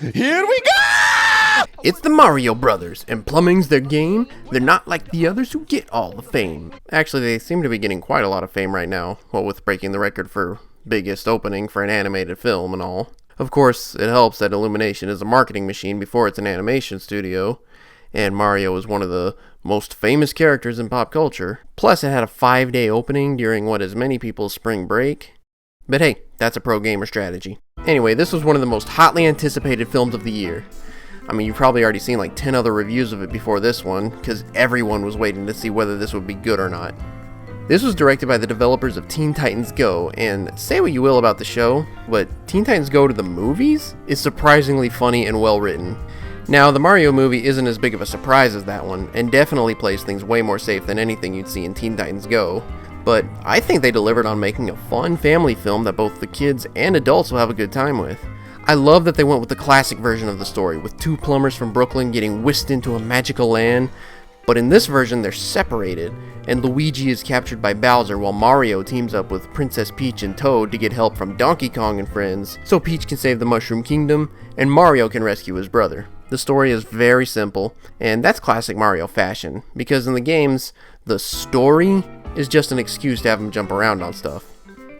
Here we go! It's the Mario Brothers, and plumbing's their game. They're not like the others who get all the fame. Actually, they seem to be getting quite a lot of fame right now, what with breaking the record for biggest opening for an animated film and all. Of course, it helps that Illumination is a marketing machine before it's an animation studio, and Mario is one of the most famous characters in pop culture. Plus, it had a 5-day opening during what is many people's spring break. But hey, that's a pro gamer strategy. Anyway, this was one of the most hotly anticipated films of the year. I mean, you've probably already seen like 10 other reviews of it before this one, because everyone was waiting to see whether this would be good or not. This was directed by the developers of Teen Titans Go, and say what you will about the show, but Teen Titans Go to the movies is surprisingly funny and well written. Now, the Mario movie isn't as big of a surprise as that one, and definitely plays things way more safe than anything you'd see in Teen Titans Go. But I think they delivered on making a fun family film that both the kids and adults will have a good time with. I love that they went with the classic version of the story, with two plumbers from Brooklyn getting whisked into a magical land. But in this version, they're separated, and Luigi is captured by Bowser while Mario teams up with Princess Peach and Toad to get help from Donkey Kong and friends, so Peach can save the Mushroom Kingdom, and Mario can rescue his brother. The story is very simple, and that's classic Mario fashion, because in the games, the story is just an excuse to have him jump around on stuff.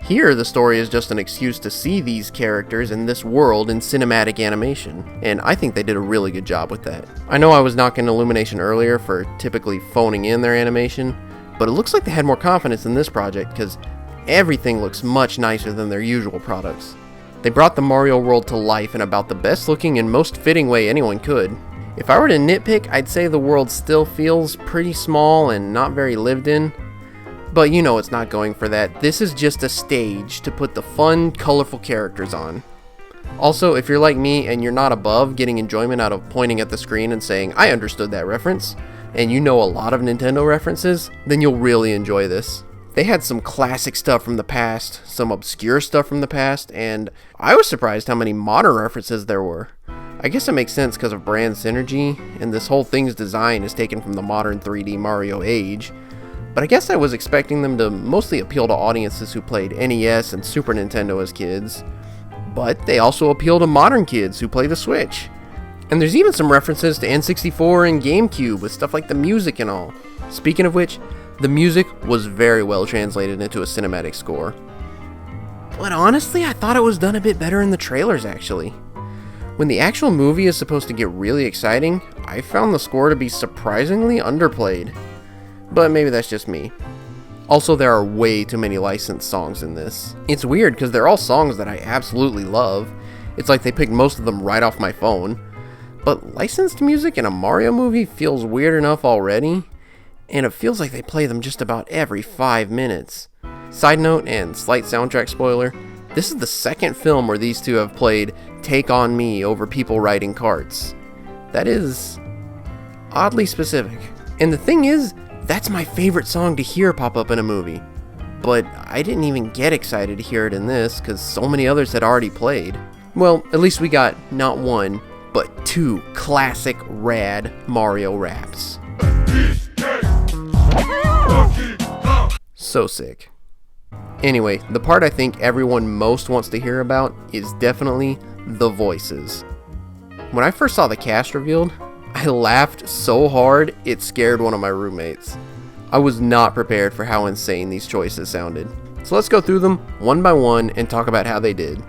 Here, the story is just an excuse to see these characters in this world in cinematic animation, and I think they did a really good job with that. I know I was knocking Illumination earlier for typically phoning in their animation, but it looks like they had more confidence in this project because everything looks much nicer than their usual products. They brought the Mario world to life in about the best looking and most fitting way anyone could. If I were to nitpick, I'd say the world still feels pretty small and not very lived in. But you know it's not going for that. This is just a stage to put the fun, colorful characters on. Also, if you're like me and you're not above getting enjoyment out of pointing at the screen and saying, I understood that reference, and you know a lot of Nintendo references, then you'll really enjoy this. They had some classic stuff from the past, some obscure stuff from the past, and I was surprised how many modern references there were. I guess it makes sense because of brand synergy, and this whole thing's design is taken from the modern 3D Mario age. But I guess I was expecting them to mostly appeal to audiences who played NES and Super Nintendo as kids. But they also appeal to modern kids who play the Switch. And there's even some references to N64 and GameCube with stuff like the music and all. Speaking of which, the music was very well translated into a cinematic score. But honestly, I thought it was done a bit better in the trailers actually. When the actual movie is supposed to get really exciting, I found the score to be surprisingly underplayed. But maybe that's just me. Also, there are way too many licensed songs in this. It's weird because they're all songs that I absolutely love. It's like they picked most of them right off my phone. But licensed music in a Mario movie feels weird enough already, and it feels like they play them just about every 5 minutes. Side note and slight soundtrack spoiler, this is the second film where these two have played Take On Me over people riding carts. That is oddly specific. And the thing is, that's my favorite song to hear pop up in a movie. But I didn't even get excited to hear it in this because so many others had already played. Well, at least we got not one, but two classic rad Mario raps. So sick. Anyway, the part I think everyone most wants to hear about is definitely the voices. When I first saw the cast revealed, I laughed so hard it scared one of my roommates. I was not prepared for how insane these choices sounded. So let's go through them one by one and talk about how they did.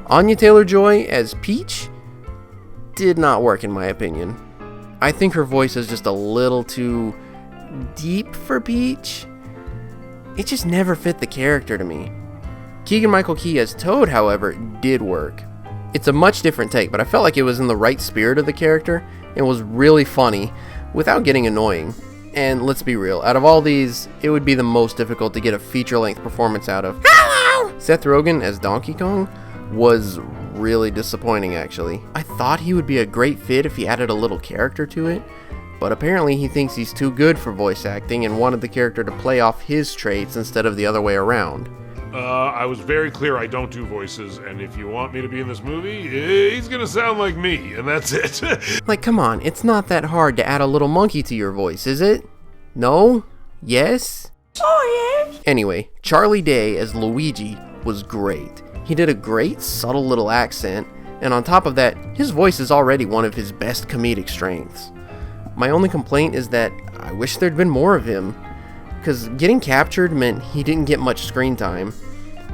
Anya Taylor-Joy as Peach did not work in my opinion. I think her voice is just a little too deep for Peach. It just never fit the character to me. Keegan-Michael Key as Toad, however, did work. It's a much different take, but I felt like it was in the right spirit of the character and was really funny without getting annoying. And let's be real, out of all these, it would be the most difficult to get a feature-length performance out of. Hello! Seth Rogen as Donkey Kong was really disappointing actually. I thought he would be a great fit if he added a little character to it, but apparently he thinks he's too good for voice acting and wanted the character to play off his traits instead of the other way around. I was very clear I don't do voices, and if you want me to be in this movie, he's gonna sound like me, and that's it. Like, come on, it's not that hard to add a little monkey to your voice, is it? No? Yes? Oh, yes. Anyway, Charlie Day as Luigi was great. He did a great, subtle little accent, And on top of that, his voice is already one of his best comedic strengths. My only complaint is that I wish there'd been more of him, because getting captured meant he didn't get much screen time.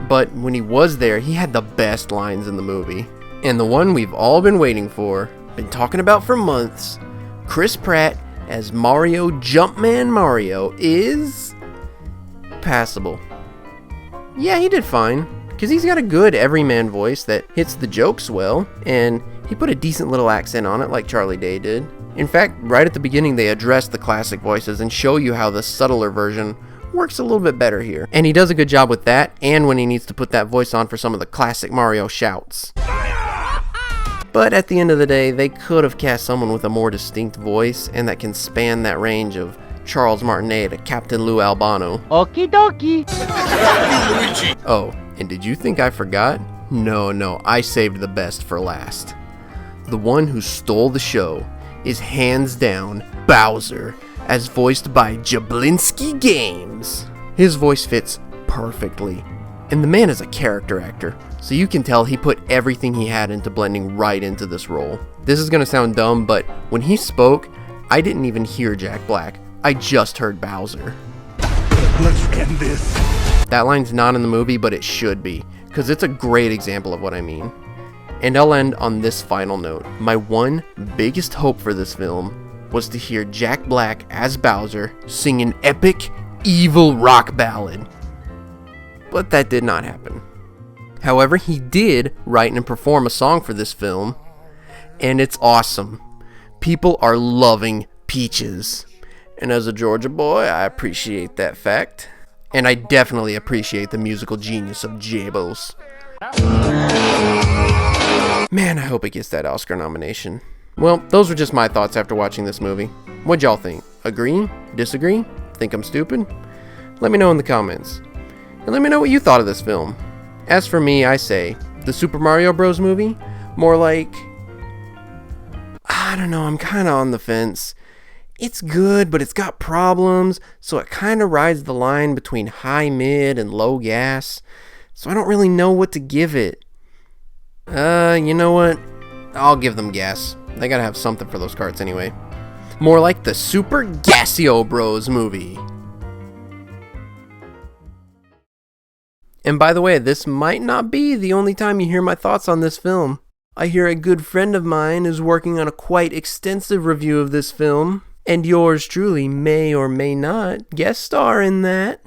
But when he was there, he had the best lines in the movie. And the one we've all been waiting for, been talking about for months, Chris Pratt as Mario Jumpman Mario is passable. Yeah, he did fine, because he's got a good everyman voice that hits the jokes well, and he put a decent little accent on it like Charlie Day did. In fact, right at the beginning they address the classic voices and show you how the subtler version works a little bit better here. And he does a good job with that, and when he needs to put that voice on for some of the classic Mario shouts. But at the end of the day, they could have cast someone with a more distinct voice and that can span that range of Charles Martinet to Captain Lou Albano. Okie dokie. Oh, and did you think I forgot? No, I saved the best for last. The one who stole the show is hands down Bowser, as voiced by Jablinski Games. His voice fits perfectly, and the man is a character actor, so you can tell he put everything he had into blending right into this role. This is gonna sound dumb, but when he spoke, I didn't even hear Jack Black. I just heard Bowser. Let's end this. That line's not in the movie, but it should be, because it's a great example of what I mean. And I'll end on this final note. My one biggest hope for this film was to hear Jack Black as Bowser sing an epic, evil rock ballad. But that did not happen. However, he did write and perform a song for this film, and it's awesome. People are loving Peaches. And as a Georgia boy, I appreciate that fact. And I definitely appreciate the musical genius of J-Bos. Man, I hope it gets that Oscar nomination. Well, those were just my thoughts after watching this movie. What'd y'all think? Agree? Disagree? Think I'm stupid? Let me know in the comments. And let me know what you thought of this film. As for me, I say, the Super Mario Bros. Movie? More like... I don't know, I'm kinda on the fence. It's good, but it's got problems, so it kinda rides the line between high mid and low gas. So I don't really know what to give it. You know what? I'll give them gas. They gotta have something for those carts anyway. More like the Super Gassio Bros. Movie. And by the way, this might not be the only time you hear my thoughts on this film. I hear a good friend of mine is working on a quite extensive review of this film, and yours truly may or may not guest star in that.